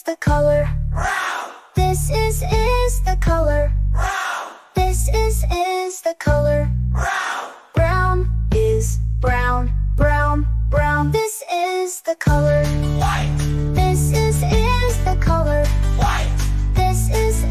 the color. This is the color. This is the color. Brown is brown, brown, brown. This is the color. White, This is the color. white, This is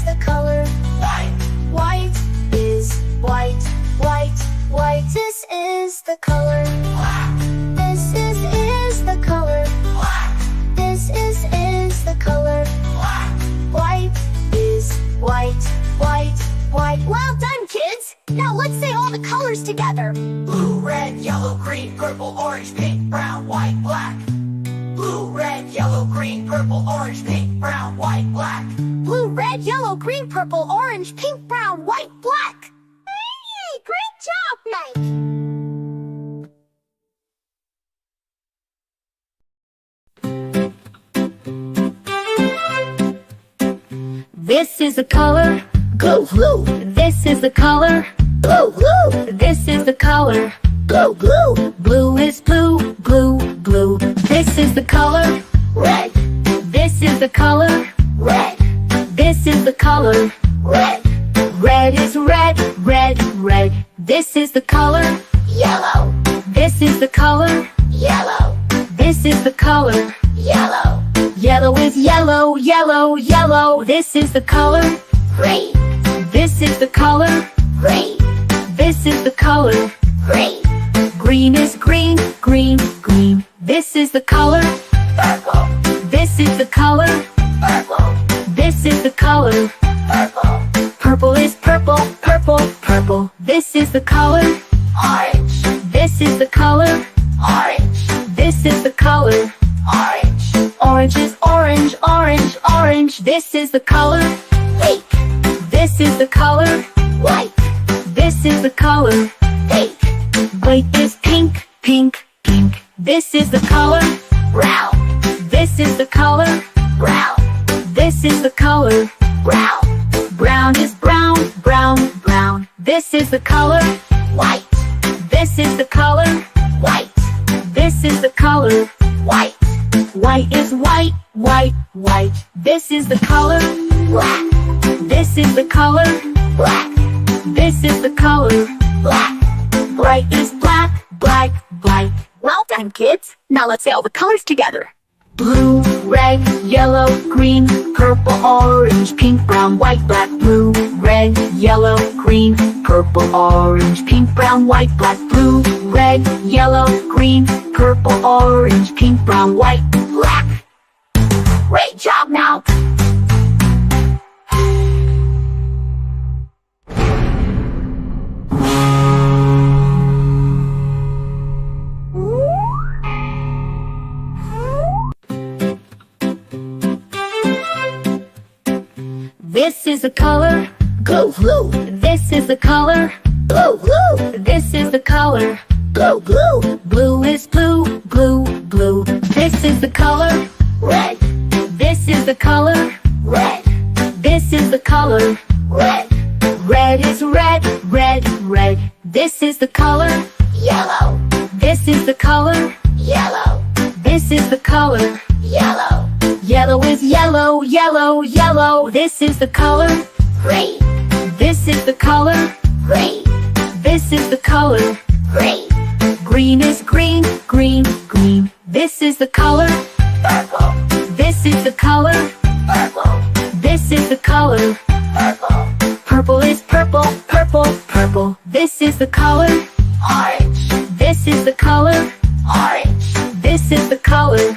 the color. white, White is white, white, white. This is the color. black, This is the color. black, This is the color. black. White is white, white, white. Well done, kids! Now let's say all the colors together. Blue, red, yellow, green, purple, orange, pink, brown, white, black. Blue, red, yellow, green, purple, orange, pink, brown, white, black. Blue, red, yellow, green, purple, orange, pink, brown, white, black. Hey, great job, Mike! This is the color. Blue, blue, This is the color. blue, blue, This is the color. blue, blue. Blue is blue, blue, blue. This is the color. Red, This is the color. red, This is the color. red. Red is red, red, red. This is the color. Yellow, This is the color. yellow, This is the color. yellow. Yellow is yellow, yellow, yellow. This is the color. Green, This is the color. green, This is the color. green. Green is green, green, green. This is the color. Purple, This is the color. purple, This is the color. purple. Purple is purple, purple, purple. This is the color. Orange, This is the color. orange, This is the color. orange. Orange is orange, orange, orange. This is the color. Pink, This is the color. white, This is the color. pink. White is pink, pink, pink. This is the color. Brown, This is the color. brown, This is the color. brown. Brown is brown, brown, brown. This is the color. White, This is the color. white, This is the color. white. White is white, white, white. This is the color. Black, This is the color. black, This is the color. black. Bright is black, black, black. Well done, kids. Now let's say all the colors together. Blue, red, yellow, green, purple, orange, pink, brown, white, black. Blue, red, yellow, green, purple, orange, pink, brown, white, black. Blue, red, yellow, green, purple, orange, pink, brown, white, black. Great job now. This is the color. Blue, blue, This is the color. blue, blue, This is the color. blue, blue. Blue is blue, blue, blue. This is the color. Red, This is the color. red, This is the color. red. Red is red, red, red. This is the color. Yellow, This is the color. yellow, This is the color. yellow. Yellow is yellow, yellow, yellow. This is the color. Green, This is the color. green, This is the color. green. Green is green, green, green. This is the color. Purple, This is the color. purple, This is the color. purple. Purple is purple, purple, purple. This is the color. Orange, This is the color. orange, This is the color.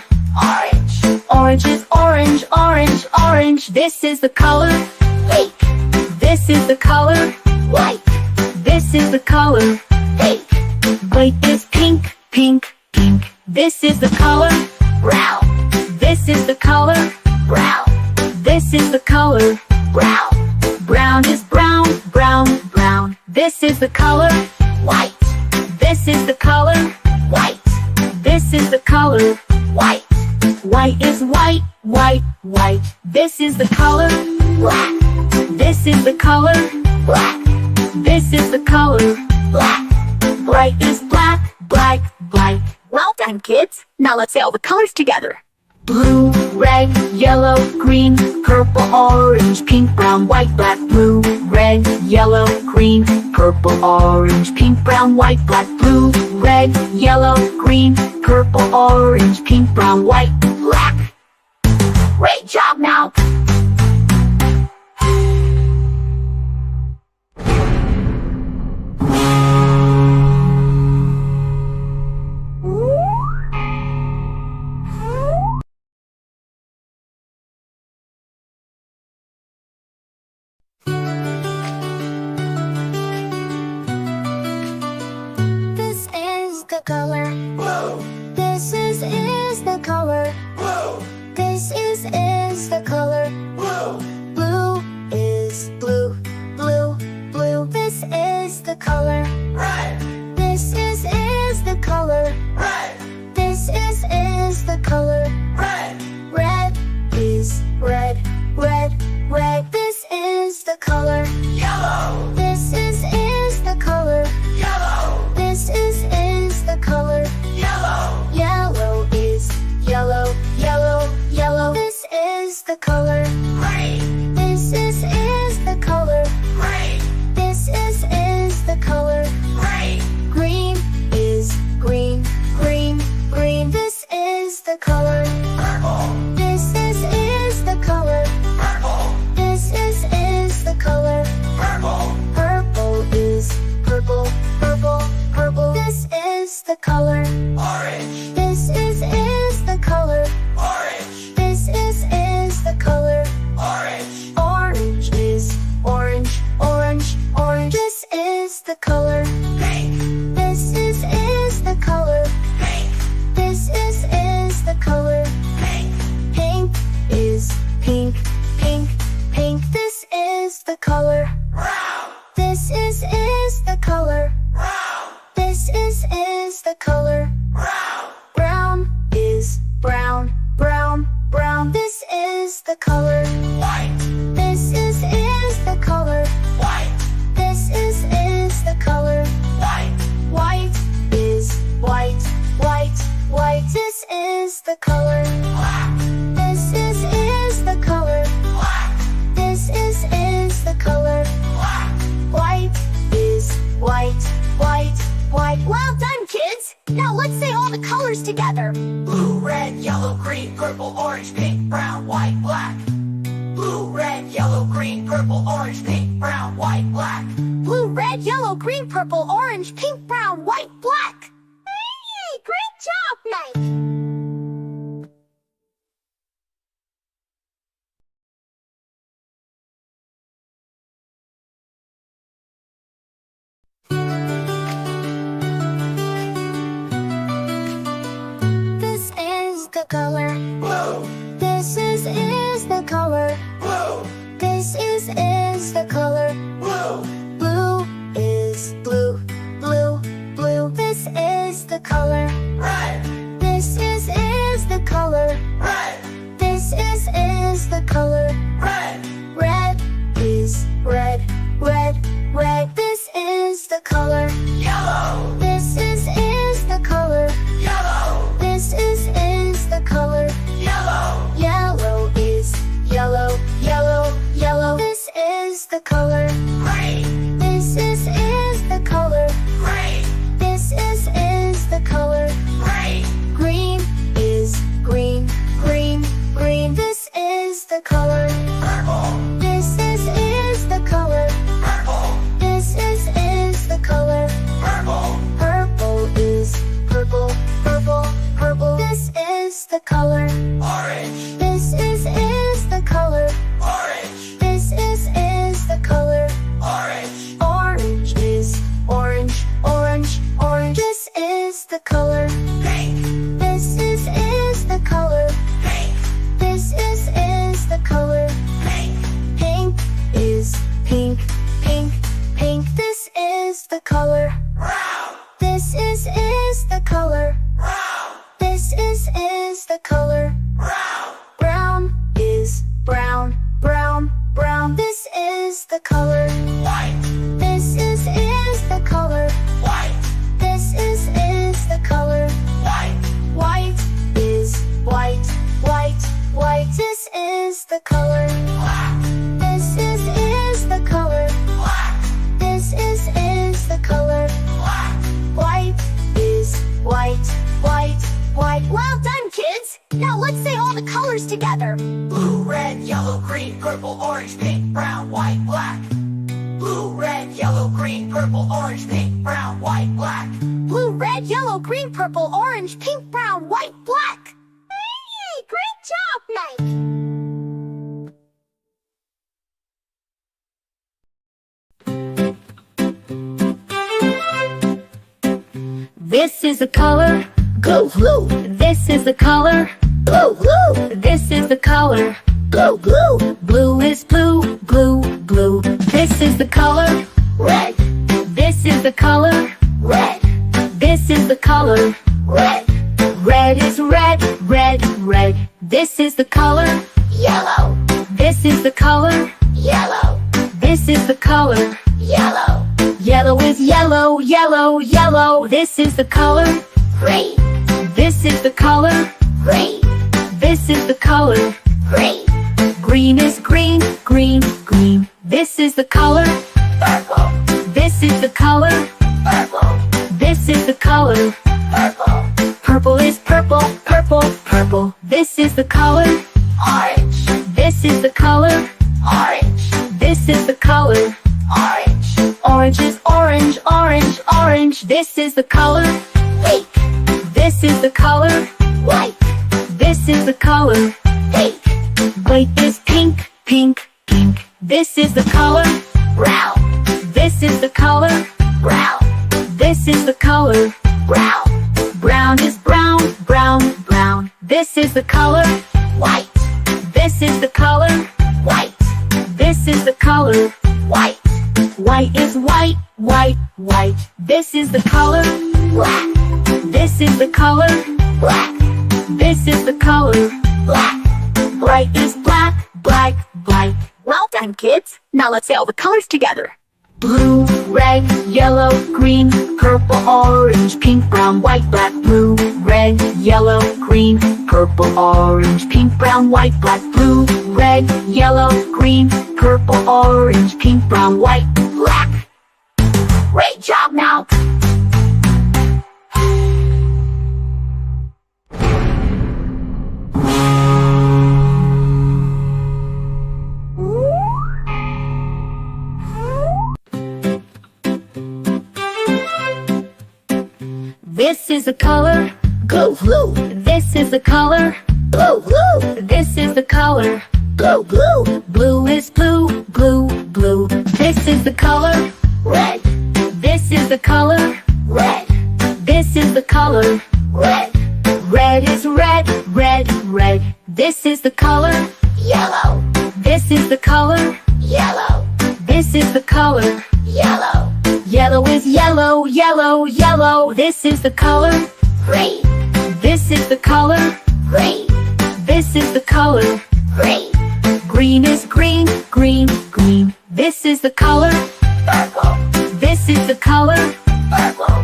orange. Orange is orange, orange, orange. This is the color. Pink, This is the color. white, This is the color. pink. White is pink, pink, pink. This is the color. Brown, This is the color. brown, This is the color. brown. Brown is brown, brown, brown. This is the color. White, This is the color. white, This is the color. white. White is white, white, white. This is the color. Black, This is the color. black, This is the color. black. Bright is black, black, black. Well done, kids. Now let's say all the colors together. Blue, red, yellow, green, purple, orange, pink, brown, white, black. Blue, red, yellow, green, purple, orange, pink, brown, white, black. Blue, red, yellow, green, purple, orange, pink, brown, white, black. Great job now! This is the color. Blue, This is the color. blue, This is the color. blue, Blue is blue, blue, blue. This is the color. red, This is the color. red, This is the color. red, Red is red, red, red. This is the color. yellow, This is the color. yellow, This is the color. yellow, Yellow is yellow, yellow, yellow. This is the color. green, This is the color. green, This is the color. green, Green is green, green, green. This is the color. purple, This is the color. purple, This is the color. purple, Purple is purple, purple, purple. This is the color. orange, This is the color. orange, This is the color. orange, Orange is orange, orange, orange. This is the color. pink, This is the color. pink, This is the color. pink, Pink is pink, pink, pink. This is the color. brown, This is the color. brown, This is the color. brown, Brown is brown, brown, brown. This is the color. white, This is the color. white, This is the color. white, White is white, white, white. This is the color. black, This is the color. black, This is the color. black, White is white, white, white. Well done, kids! Now let's say all the colors together. blue, red, yellow, green, purple, orange, pink, brown, white, black. Blue, red, yellow, green, purple, orange, pink, brown, white, black. Blue, red, yellow, green, purple, orange, pink, brown, white, black. Hey, great job, Mike! This is the color. Blue, This is the color. blue, This is the color. blue, Blue is blue, blue, blue. This is the color. red, This is the color. red, This is the color. red, Red is red, red, red. This is the color. yellow, This is the color. yellow, This is the color. yellow, Yellow is yellow, yellow, yellow. This is the color. green, This is the color. green, This is the color. green, Green is green, green, green. This is the color. purple, This is the color. purple, This is the color. purple, Purple is purple, purple, purple. This is the color. orange, This is the color. orange, This is the color. orange, Orange is orange, orange, orange. This is the color. pink, This is the color. pink, This is the color. pink, Pink is pink, pink, pink. This is the color. white, This is the color. white, This is the color. the color. black, This is the color. black, This is the color. black, White is white, white, white. Well done, kids! Now let's say all the colors together. blue, red, yellow, green, purple, orange, pink, brown, white, black. Blue, red, yellow, green, purple, orange, pink, brown, white, black. Blue, red, yellow, green, purple, orange, pink, brown, white, black. Hey, great job, Mike! This is the color, Blue, blue, this is the color, blue, blue, this is the color. blue, blue, Blue is blue, blue, blue. This is the color, red, this is the color, red, this is the color. red, Red is red, red, red. This is the color, yellow, this is the color, yellow, this is the color. yellow, Yellow is yellow, yellow, yellow. This is the color, green, this is the color, green, this is the color. green, Green is green, green, green. This is the color, purple, this is the color, purple, this is the color. purple, Purple is purple, purple, purple. This is the color, orange, this is the color, orange, this is the color. orange, Orange is orange, orange, orange. This is the color, pink, this is the color, white, this is the color. pink, White is pink, pink, pink. This is the color, brown, this is the color, brown, this is the color. brown, Brown is brown, brown, brown. This is the color, white, this is the color, white, this is the color. white, White is white, white, white. This is the color, black, this is the color, black, this is the color. black. Bright is black, black, black. Well done, kids. Now let's say all the colors together. Blue, red, yellow, green, purple, orange, pink, brown, white, black. Blue, red, yellow, green, purple, orange, pink, brown, white, black. Blue, red, yellow, green, purple, orange, pink, brown, white, Black. Great job, now. This is the color, Blue, blue, this is the color, blue, blue, this is the color. blue, blue, Blue is blue, blue, blue. This is the color, red, this is the color, red, this is the color. red, Red is red, red, red. This is the color, yellow, this is the color, yellow, this is the color. yellow, Yellow is yellow, yellow, yellow. This is the color, green, this is the color, green, this is the color. green, Green is green, green, green. This is the color, purple, this is the color, purple,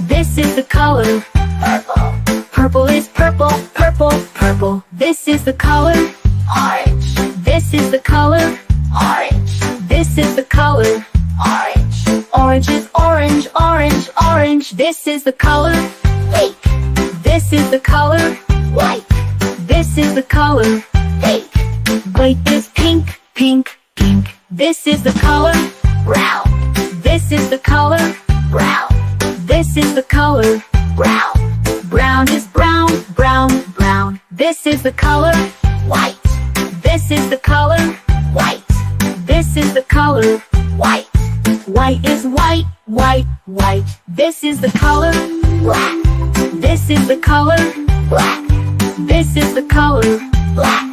this is the color. purple, Purple is purple, purple, purple. This is the color, orange, this is the color, orange, this is the color. orange, Orange is orange, orange, orange. This is the color, pink, this is the color, white, this is the color. pink, White is pink, pink, pink. This is the color, brown, this is the color, brown, this is the color. brown, Brown is brown, brown, brown. This is the color, white, this is the color, white, this is the color. white, White is white, white, white. This is the color, black, this is the color, black, this is the color. black.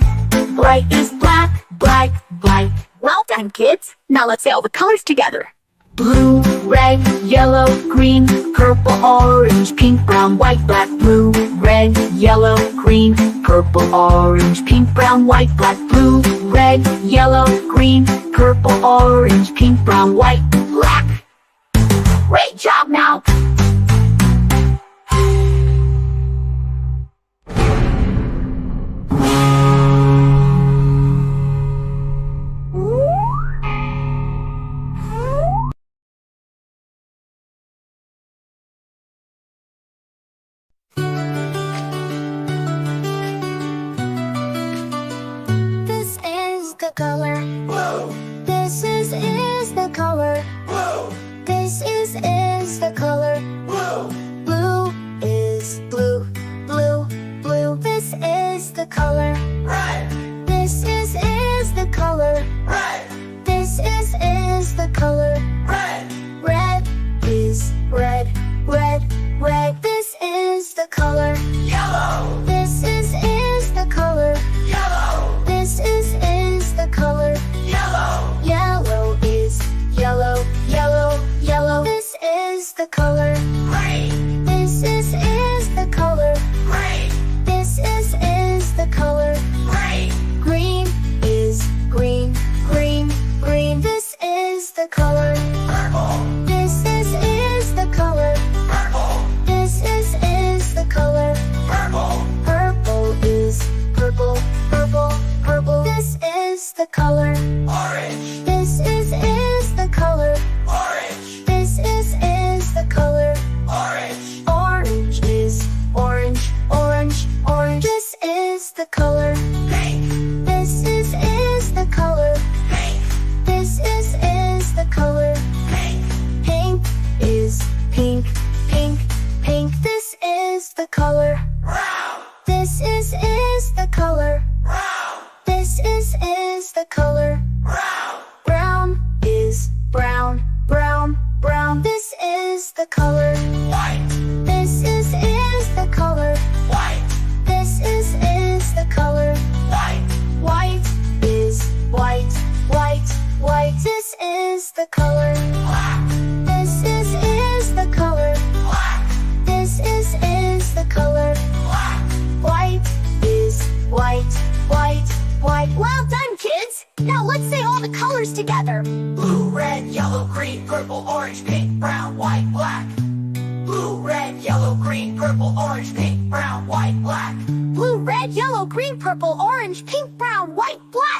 Bright is black, black, black. Well done, kids. Now let's say all the colors together. Blue, red, yellow, green, purple, orange, pink, brown, white, black. Blue, red, yellow, green, purple, orange, pink, brown, white, black. Blue, red, yellow, green, purple, orange, pink, brown, white, Black. Great job, now. the color. Blue, This is the color. blue, This is the color. blue, Blue is blue, blue, blue. This is the color. red, This is the color. red, This is the color. red, Red is red, red, red. This is the color. yellow, This is the color. yellow, This is the color. yellow, Yellow is yellow, yellow, yellow. This is the color. green, This is the color. green, This is the color. green, Green is green, green, green. This is the color. purple, This is the color. purple, This is the color. purple, Purple is purple, purple, purple. This is the color. orange, This is the color. orange, This is the color. orange, Orange is orange, orange, orange. This is the color. pink, This is the color. pink, This is the color. pink, Pink is pink, pink, pink. This is the color. brown, This is the color. brown, This is the color. brown, Brown is brown, brown, brown. This is the color. white, This is the color. white, This is the color. white, White is white, white, white. This is the color. black, This is the color. black, This is the color. black, White is white, white, white. Well done, kids. Now let's say all the colors together. blue, red, yellow, green, purple, orange, pink, brown, white, black. Blue, red, yellow, green, purple, orange, pink, brown, white, black. Blue, red, yellow, green, purple, orange, pink, brown, white, black.